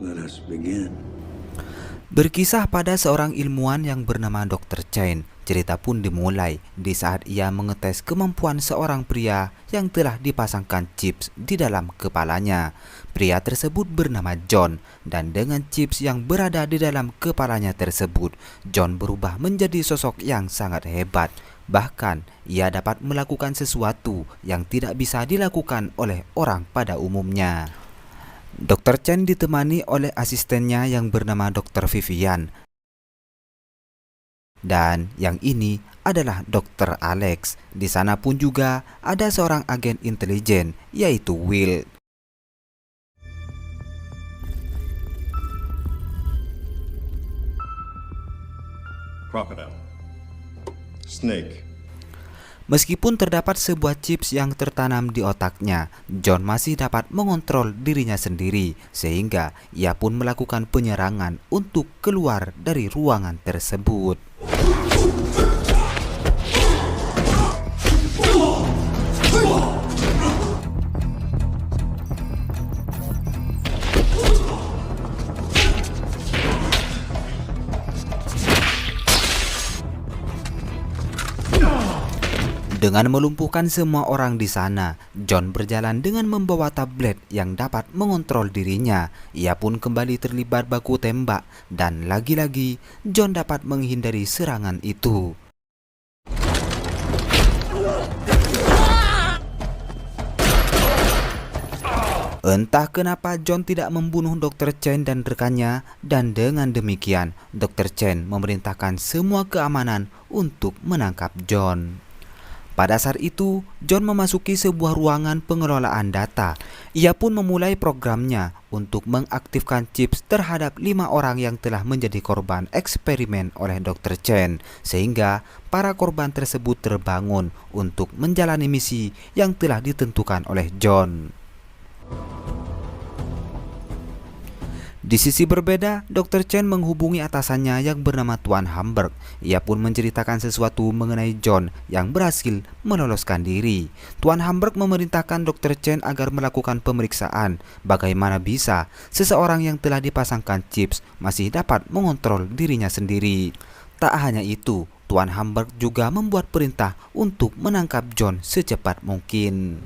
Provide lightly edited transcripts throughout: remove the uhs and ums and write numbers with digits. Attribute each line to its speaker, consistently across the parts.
Speaker 1: Let us begin.
Speaker 2: Berkisah pada seorang ilmuwan yang bernama Dr. Chen. Cerita pun dimulai di saat ia mengetes kemampuan seorang pria yang telah dipasangkan chips di dalam kepalanya. Pria tersebut bernama John, dan dengan chips yang berada di dalam kepalanya tersebut, John berubah menjadi sosok yang sangat hebat. Bahkan, ia dapat melakukan sesuatu yang tidak bisa dilakukan oleh orang pada umumnya. Dr. Chen ditemani oleh asistennya yang bernama Dr. Vivian. Dan yang ini adalah Dr. Alex. Di sana pun juga ada seorang agen intelijen, yaitu Will.
Speaker 3: Crocodile. Snake.
Speaker 2: Meskipun terdapat sebuah chips yang tertanam di otaknya, John masih dapat mengontrol dirinya sendiri, sehingga ia pun melakukan penyerangan untuk keluar dari ruangan tersebut. Dengan melumpuhkan semua orang di sana, John berjalan dengan membawa tablet yang dapat mengontrol dirinya. Ia pun kembali terlibat baku tembak, dan lagi-lagi John dapat menghindari serangan itu. Entah kenapa John tidak membunuh Dr. Chen dan rekannya, dan dengan demikian Dr. Chen memerintahkan semua keamanan untuk menangkap John. Pada saat itu, John memasuki sebuah ruangan pengelolaan data. Ia pun memulai programnya untuk mengaktifkan chips terhadap 5 orang yang telah menjadi korban eksperimen oleh Dr. Chen, sehingga para korban tersebut terbangun untuk menjalani misi yang telah ditentukan oleh John. Di sisi berbeda, Dr. Chen menghubungi atasannya yang bernama Tuan Hamburg. Ia pun menceritakan sesuatu mengenai John yang berhasil meloloskan diri. Tuan Hamburg memerintahkan Dr. Chen agar melakukan pemeriksaan bagaimana bisa seseorang yang telah dipasangkan chips masih dapat mengontrol dirinya sendiri. Tak hanya itu, Tuan Hamburg juga membuat perintah untuk menangkap John secepat mungkin.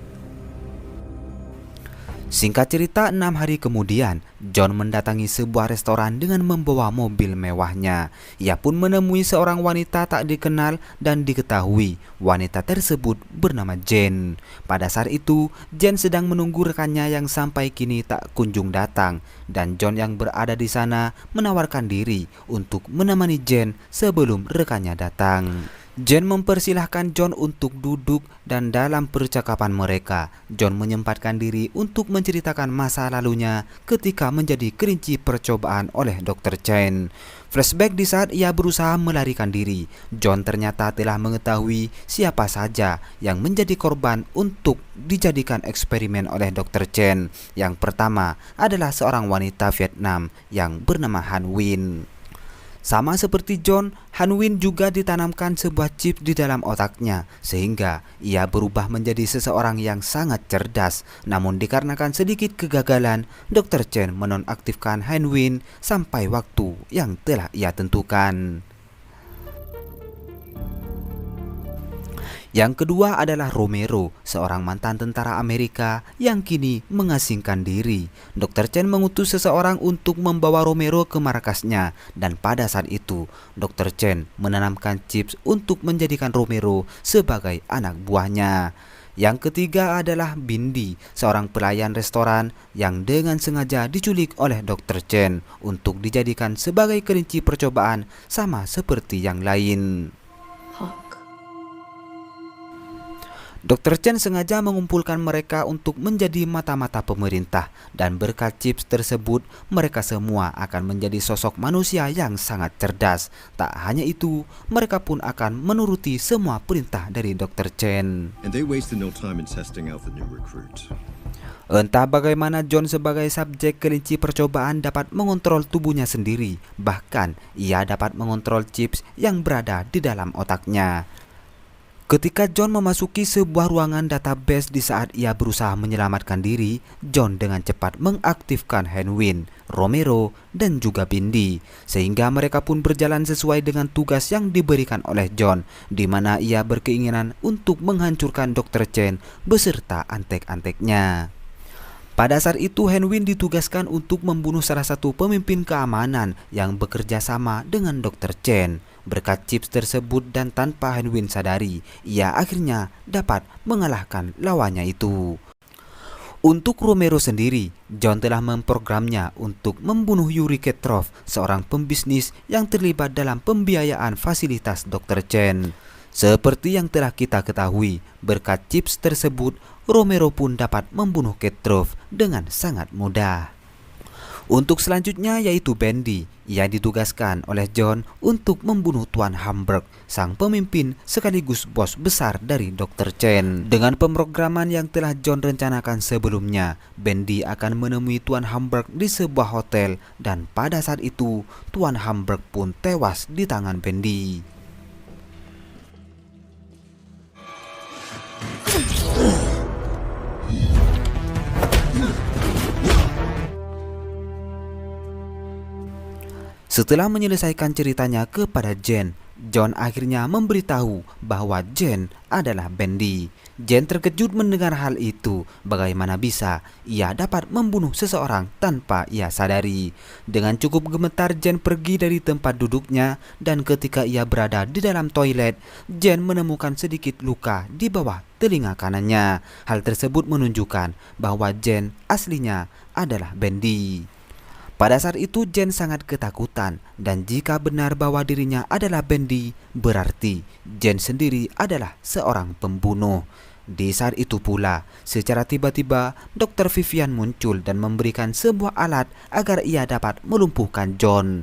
Speaker 2: Singkat cerita, 6 hari kemudian, John mendatangi sebuah restoran dengan membawa mobil mewahnya. Ia pun menemui seorang wanita tak dikenal dan diketahui wanita tersebut bernama Jane. Pada saat itu, Jane sedang menunggu rekannya yang sampai kini tak kunjung datang, dan John yang berada di sana menawarkan diri untuk menemani Jane sebelum rekannya datang. Jane mempersilahkan John untuk duduk, dan dalam percakapan mereka, John menyempatkan diri untuk menceritakan masa lalunya ketika menjadi kelinci percobaan oleh Dr. Chen. Flashback di saat ia berusaha melarikan diri. John ternyata telah mengetahui siapa saja yang menjadi korban untuk dijadikan eksperimen oleh Dr. Chen. Yang pertama adalah seorang wanita Vietnam yang bernama Han Win. Sama seperti John, Han Win juga ditanamkan sebuah chip di dalam otaknya, sehingga ia berubah menjadi seseorang yang sangat cerdas. Namun dikarenakan sedikit kegagalan, Dr. Chen menonaktifkan Han Win sampai waktu yang telah ia tentukan. Yang kedua adalah Romero, seorang mantan tentara Amerika yang kini mengasingkan diri. Dr. Chen mengutus seseorang untuk membawa Romero ke markasnya, dan pada saat itu Dr. Chen menanamkan chips untuk menjadikan Romero sebagai anak buahnya. Yang ketiga adalah Bindi, seorang pelayan restoran yang dengan sengaja diculik oleh Dr. Chen untuk dijadikan sebagai kelinci percobaan sama seperti yang lain. Dr. Chen sengaja mengumpulkan mereka untuk menjadi mata-mata pemerintah, dan berkat chips tersebut mereka semua akan menjadi sosok manusia yang sangat cerdas. Tak hanya itu, mereka pun akan menuruti semua perintah dari Dr. Chen.
Speaker 3: And they wasted no time in testing out the new recruit.
Speaker 2: Entah bagaimana John sebagai subjek kelinci percobaan dapat mengontrol tubuhnya sendiri. Bahkan ia dapat mengontrol chips yang berada di dalam otaknya. Ketika John memasuki sebuah ruangan database di saat ia berusaha menyelamatkan diri, John dengan cepat mengaktifkan Henwin, Romero, dan juga Bindi, sehingga mereka pun berjalan sesuai dengan tugas yang diberikan oleh John, di mana ia berkeinginan untuk menghancurkan Dr. Chen beserta antek-anteknya. Pada saat itu Henwin ditugaskan untuk membunuh salah satu pemimpin keamanan yang bekerja sama dengan Dr. Chen. Berkat chips tersebut dan tanpa Henwin sadari, ia akhirnya dapat mengalahkan lawannya itu. Untuk Romero sendiri, John telah memprogramnya untuk membunuh Yuri Ketrov, seorang pembisnis yang terlibat dalam pembiayaan fasilitas Dr. Chen. Seperti yang telah kita ketahui, berkat chips tersebut, Romero pun dapat membunuh Ketrov dengan sangat mudah. Untuk selanjutnya yaitu Bendy, yang ditugaskan oleh John untuk membunuh Tuan Hamburg, sang pemimpin sekaligus bos besar dari Dr. Chen. Dengan pemrograman yang telah John rencanakan sebelumnya, Bendy akan menemui Tuan Hamburg di sebuah hotel dan pada saat itu Tuan Hamburg pun tewas di tangan Bendy. Setelah menyelesaikan ceritanya kepada Jen, John akhirnya memberitahu bahwa Jen adalah Bendy. Jen terkejut mendengar hal itu. Bagaimana bisa ia dapat membunuh seseorang tanpa ia sadari? Dengan cukup gemetar, Jen pergi dari tempat duduknya dan ketika ia berada di dalam toilet, Jen menemukan sedikit luka di bawah telinga kanannya. Hal tersebut menunjukkan bahwa Jen aslinya adalah Bendy. Pada saat itu Jen sangat ketakutan dan jika benar bahwa dirinya adalah Bendy, berarti Jen sendiri adalah seorang pembunuh. Di saat itu pula, secara tiba-tiba Dr. Vivian muncul dan memberikan sebuah alat agar ia dapat melumpuhkan John.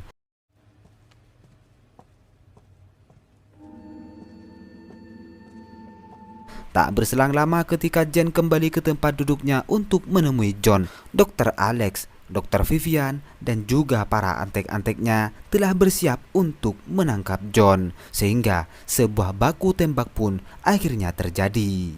Speaker 2: Tak berselang lama ketika Jen kembali ke tempat duduknya untuk menemui John, Dr. Alex, Dr. Vivian, dan juga para antek-anteknya telah bersiap untuk menangkap John, sehingga sebuah baku tembak pun akhirnya terjadi.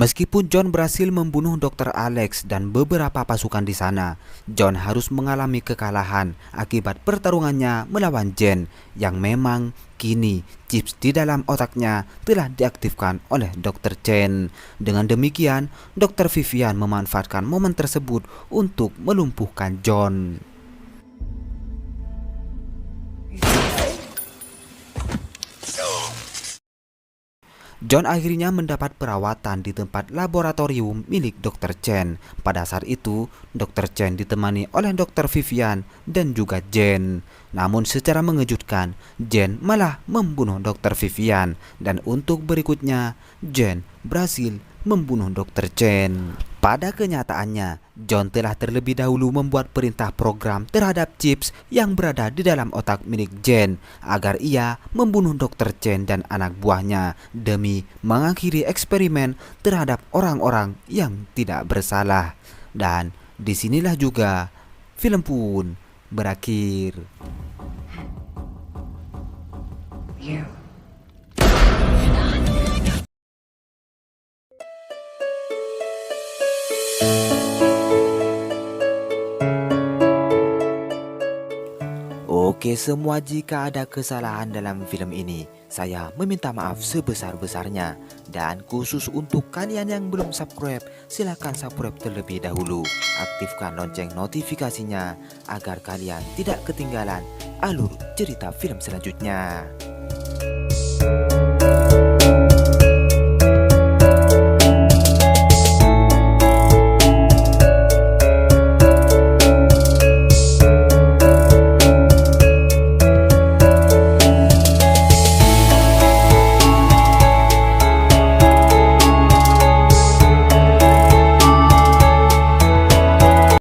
Speaker 2: Meskipun John berhasil membunuh Dr. Alex dan beberapa pasukan di sana, John harus mengalami kekalahan akibat pertarungannya melawan Jen yang memang kini chips di dalam otaknya telah diaktifkan oleh Dr. Chen. Dengan demikian, Dr. Vivian memanfaatkan momen tersebut untuk melumpuhkan John. John akhirnya mendapat perawatan di tempat laboratorium milik Dr. Chen. Pada saat itu, Dr. Chen ditemani oleh Dr. Vivian dan juga Jen. Namun secara mengejutkan, Jen malah membunuh Dr. Vivian. Dan untuk berikutnya, Jen berhasil membunuh Dr. Chen. Pada kenyataannya, John telah terlebih dahulu membuat perintah program terhadap chips yang berada di dalam otak milik Jen agar ia membunuh Dr. Chen dan anak buahnya demi mengakhiri eksperimen terhadap orang-orang yang tidak bersalah. Dan disinilah juga film pun berakhir. Oke semua, jika ada kesalahan dalam film ini, saya meminta maaf sebesar-besarnya. Dan khusus untuk kalian yang belum subscribe, silahkan subscribe terlebih dahulu. Aktifkan lonceng notifikasinya agar kalian tidak ketinggalan alur cerita film selanjutnya.